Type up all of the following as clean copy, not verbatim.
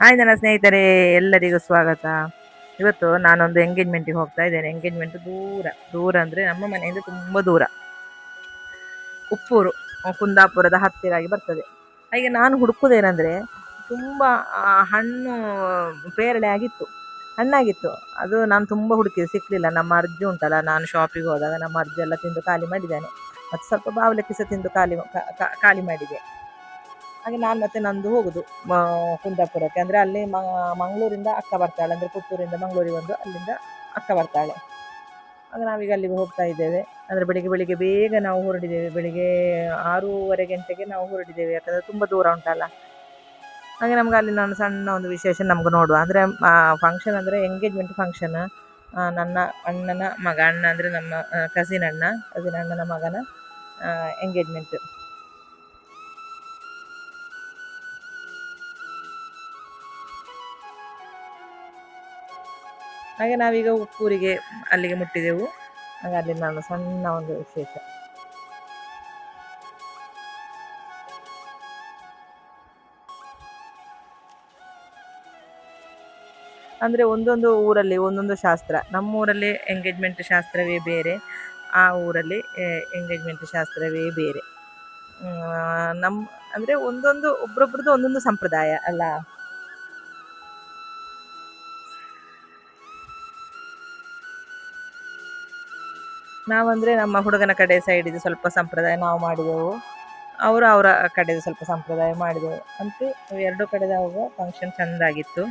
Hi ನನ್ನ ಸ್ನೇಹಿತರೆ, ಎಲ್ಲರಿಗೂ ಸ್ವಾಗತ. ಇವತ್ತು ನಾನೊಂದು ಎಂಗೇಜ್ಮೆಂಟಿಗೆ ಹೋಗ್ತಾ ಇದ್ದೇನೆ. ಎಂಗೇಜ್ಮೆಂಟ್ ದೂರ ದೂರ ಅಂದರೆ ನಮ್ಮ ಮನೆಯಿಂದ ತುಂಬ ದೂರ, ಉಪ್ಪೂರು, ಕುಂದಾಪುರದ ಹತ್ತಿರಾಗಿ ಬರ್ತದೆ. ಹಾಗೆ ನಾನು ಹುಡುಕುವುದೇನೆಂದರೆ ತುಂಬ ಹಣ್ಣು ಪೇರಳೆ ಆಗಿತ್ತು, ಹಣ್ಣಾಗಿತ್ತು. ಅದು ನಾನು ತುಂಬ ಹುಡುಕಿದೆ, ಸಿಕ್ಕಲಿಲ್ಲ. ನಮ್ಮ ಅರ್ಜಿ ಉಂಟಲ್ಲ, ನಾನು ಶಾಪಿಗೆ ಹೋದಾಗ ನಮ್ಮ ಅರ್ಜಿ ಎಲ್ಲ ತಿಂದು ಖಾಲಿ ಮಾಡಿದ್ದಾನೆ. ಮತ್ತು ಸ್ವಲ್ಪ ಬಾವಲಕ್ಕಿ ಸಹ ತಿಂದು ಖಾಲಿ ಮಾಡಿದೆ. ಹಾಗೆ ನಾನು ಮತ್ತೆ ನಂದು ಹೋಗುದು ಕುಂದಾಪುರಕ್ಕೆ. ಅಂದರೆ ಅಲ್ಲಿ ಮಂಗಳೂರಿಂದ ಅಕ್ಕ ಬರ್ತಾಳೆ, ಅಂದರೆ ಪುತ್ತೂರಿಂದ ಮಂಗಳೂರಿಗೆ ಬಂದು ಅಲ್ಲಿಂದ ಅಕ್ಕ ಬರ್ತಾಳೆ. ಆಗ ನಾವೀಗ ಅಲ್ಲಿಗೆ ಹೋಗ್ತಾ ಇದ್ದೇವೆ. ಅಂದರೆ ಬೆಳಿಗ್ಗೆ ಬೆಳಿಗ್ಗೆ ಬೇಗ ನಾವು ಹೊರಡಿದ್ದೇವೆ, ಬೆಳಿಗ್ಗೆ 6:30 ಗಂಟೆಗೆ ನಾವು ಹೊರಡಿದ್ದೇವೆ, ಯಾಕಂದರೆ ತುಂಬ ದೂರ ಉಂಟಲ್ಲ. ಹಾಗೆ ನಮ್ಗೆ ಅಲ್ಲಿ ನಾನು ಸಣ್ಣ ಒಂದು ವಿಶೇಷ ನಮ್ಗೆ ನೋಡುವ, ಅಂದರೆ ಫಂಕ್ಷನ್ ಅಂದರೆ ಎಂಗೇಜ್ಮೆಂಟ್ ಫಂಕ್ಷನ್. ನನ್ನ ಅಣ್ಣನ ಮಗ, ಅಣ್ಣ ಅಂದರೆ ನಮ್ಮ ಕಸಿನ್ ಅಣ್ಣನ ಮಗನ ಎಂಗೇಜ್ಮೆಂಟ್. ಹಾಗೆ ನಾವೀಗ ಉಪ್ಪೂರಿಗೆ ಅಲ್ಲಿಗೆ ಮುಟ್ಟಿದೆವು. ಹಾಗೆ ಅಲ್ಲಿ ನಾನು ಸಣ್ಣ ಒಂದು ವಿಶೇಷ. ಅಂದರೆ ಒಂದೊಂದು ಊರಲ್ಲಿ ಒಂದೊಂದು ಶಾಸ್ತ್ರ. ನಮ್ಮೂರಲ್ಲಿ ಎಂಗೇಜ್ಮೆಂಟ್ ಶಾಸ್ತ್ರವೇ ಬೇರೆ, ಆ ಊರಲ್ಲಿ ಎಂಗೇಜ್ಮೆಂಟ್ ಶಾಸ್ತ್ರವೇ ಬೇರೆ. ನಮ್ಮ ಅಂದರೆ ಒಂದೊಂದು ಒಬ್ರೊಬ್ರದ್ದು ಒಂದೊಂದು ಸಂಪ್ರದಾಯ ಅಲ್ಲ. ನಾವಂದರೆ ನಮ್ಮ ಹುಡುಗನ ಕಡೆ ಸೈಡಿದು ಸ್ವಲ್ಪ ಸಂಪ್ರದಾಯ ನಾವು ಮಾಡಿದೆವು, ಅವರು ಅವರ ಕಡೆದು ಸ್ವಲ್ಪ ಸಂಪ್ರದಾಯ ಮಾಡಿದೆವು. ಅಂತೂ ಎರಡು ಕಡೆದವಾಗ ಫಂಕ್ಷನ್ ಚೆಂದಾಗಿತ್ತು.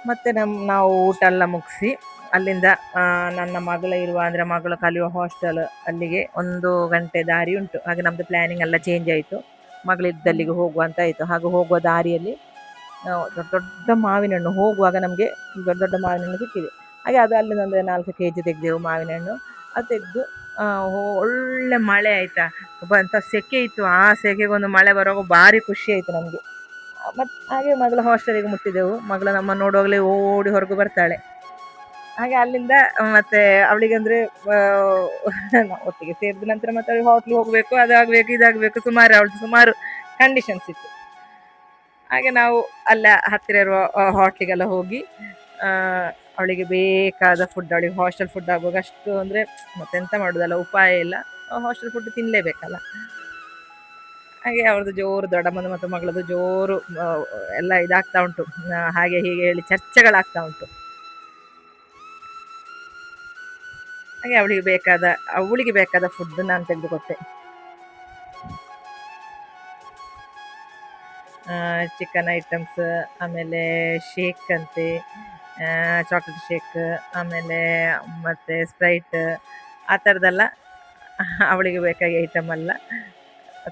ಮತ್ತು ನಾವು ಊಟ ಎಲ್ಲ ಮುಗಿಸಿ ಅಲ್ಲಿಂದ ನನ್ನ ಮಗಳು ಇರುವ ಅಂದರೆ ಮಗಳು ಕಲಿಯುವ ಹಾಸ್ಟೆಲ್ ಅಲ್ಲಿಗೆ 1 ಗಂಟೆ ದಾರಿ ಉಂಟು. ಹಾಗೆ ನಮ್ಮದು ಪ್ಲ್ಯಾನಿಂಗ್ ಎಲ್ಲ ಚೇಂಜ್ ಆಯಿತು. ಮಗಳಿದ್ದಲ್ಲಿಗೆ ಹೋಗುವ ಅಂತ ಆಯಿತು. ಹಾಗೆ ಹೋಗುವ ದಾರಿಯಲ್ಲಿ ದೊಡ್ಡ ದೊಡ್ಡ ಮಾವಿನ ಹಣ್ಣು ಹೋಗುವಾಗ ನಮಗೆ ದೊಡ್ಡ ದೊಡ್ಡ ಮಾವಿನ ಹಣ್ಣು ಸಿಕ್ಕಿದೆ. ಹಾಗೆ ಅದು ಅಲ್ಲಿಂದ ಒಂದು 4 ಕೆಜಿ ತೆಗೆದೆವು ಮಾವಿನ ಹಣ್ಣು. ಅದು ತೆಗೆದು ಒಳ್ಳೆ ಮಳೆ ಆಯಿತಾ, ಎಂಥ ಸೆಕೆ ಇತ್ತು. ಆ ಸೆಕೆಗೊಂದು ಮಳೆ ಬರುವಾಗ ಭಾರಿ ಖುಷಿ ಆಯಿತು ನಮಗೆ. ಮತ್ತು ಹಾಗೆ ಮಗಳ ಹಾಸ್ಟೆಲಿಗೆ ಮುಟ್ಟಿದೆವು. ಮಗಳು ನಮ್ಮ ನೋಡುವಾಗಲೇ ಓಡಿ ಹೊರಗೆ ಬರ್ತಾಳೆ. ಹಾಗೆ ಅಲ್ಲಿಂದ ಮತ್ತೆ ಅವಳಿಗೆ ಅಂದರೆ ಒಟ್ಟಿಗೆ ಸೇರಿದ ನಂತರ ಮತ್ತೆ ಅವಳಿಗೆ ಹೋಟ್ಲಿಗೆ ಹೋಗಬೇಕು, ಅದಾಗಬೇಕು, ಇದಾಗಬೇಕು, ಸುಮಾರು ಕಂಡೀಷನ್ಸ್ ಇತ್ತು. ಹಾಗೆ ನಾವು ಅಲ್ಲ ಹತ್ತಿರ ಇರುವ ಹೋಟ್ಲಿಗೆಲ್ಲ ಹೋಗಿ ಅವಳಿಗೆ ಬೇಕಾದ ಫುಡ್, ಅವಳಿಗೆ ಹಾಸ್ಟೆಲ್ ಫುಡ್ ಆಗುವಾಗ ಅಷ್ಟು ಅಂದರೆ ಮತ್ತೆಂತ ಮಾಡೋದಲ್ಲ, ಉಪಾಯ ಇಲ್ಲ, ಹಾಸ್ಟೆಲ್ ಫುಡ್ ತಿನ್ನಲೇಬೇಕಲ್ಲ. ಹಾಗೆ ಅವ್ರದ್ದು ಜೋರು ದೊಡ್ಡಮ್ಮನ ಮತ್ತು ಮಗಳದ್ದು ಜೋರು ಎಲ್ಲ ಇದಾಗ್ತಾ ಉಂಟು. ಹಾಗೆ ಹೀಗೆ ಹೇಳಿ ಚರ್ಚೆಗಳಾಗ್ತಾ ಉಂಟು. ಹಾಗೆ ಅವಳಿಗೆ ಬೇಕಾದ ಫುಡ್ ನಾನು ತೆಗೆದುಕೊಟ್ಟೆ. ಚಿಕನ್ ಐಟಮ್ಸ್, ಆಮೇಲೆ ಶೇಕ್ ಅಂತೆ, ಚಾಕ್ಲೇಟ್ ಶೇಕ್, ಆಮೇಲೆ ಮತ್ತು ಸ್ಪ್ರೈಟ್, ಆ ಥರದ್ದೆಲ್ಲ ಅವಳಿಗೆ ಬೇಕಾಗಿ ಐಟಮ್ ಎಲ್ಲ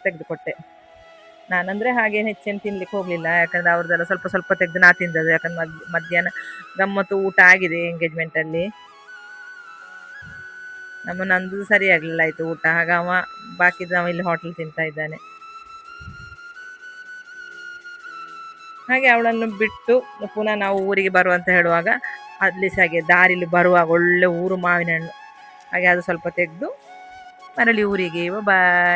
ತೆಗೆದುಕೊಟ್ಟೆ. ನಾನಂದರೆ ಹಾಗೇನು ಹೆಚ್ಚೇನು ತಿನ್ಲಿಕ್ಕೆ ಹೋಗಲಿಲ್ಲ, ಯಾಕಂದರೆ ಅವ್ರದ್ದೆಲ್ಲ ಸ್ವಲ್ಪ ಸ್ವಲ್ಪ ತೆಗೆದು ನಾ ತಿಂದದ್ದು. ಯಾಕಂದ್ರೆ ಮಧ್ಯಾಹ್ನ ಗಮ್ಮತ್ತು ಊಟ ಆಗಿದೆ ಎಂಗೇಜ್ಮೆಂಟಲ್ಲಿ. ನಂದು ಸರಿ ಆಗಲಿಲ್ಲ ಆಯಿತು ಊಟ. ಆಗ ಬಾಕಿದ್ದು ಇಲ್ಲಿ ಹೋಟ್ಲ್ ತಿಂತಾ ಇದ್ದಾನೆ. ಹಾಗೆ ಅವಳನ್ನು ಬಿಟ್ಟು ಪುನಃ ನಾವು ಊರಿಗೆ ಬರುವಂತ ಹೇಳುವಾಗ ಅಲ್ಲಿ ಸಹ ಹಾಗೆ ದಾರಿಲಿ ಬರುವಾಗ ಒಳ್ಳೆ ಊರು ಮಾವಿನ ಹಣ್ಣು. ಹಾಗೆ ಅದು ಸ್ವಲ್ಪ ತೆಗೆದು ಮರಳಿ ಊರಿಗೆ ಬಾಯ್.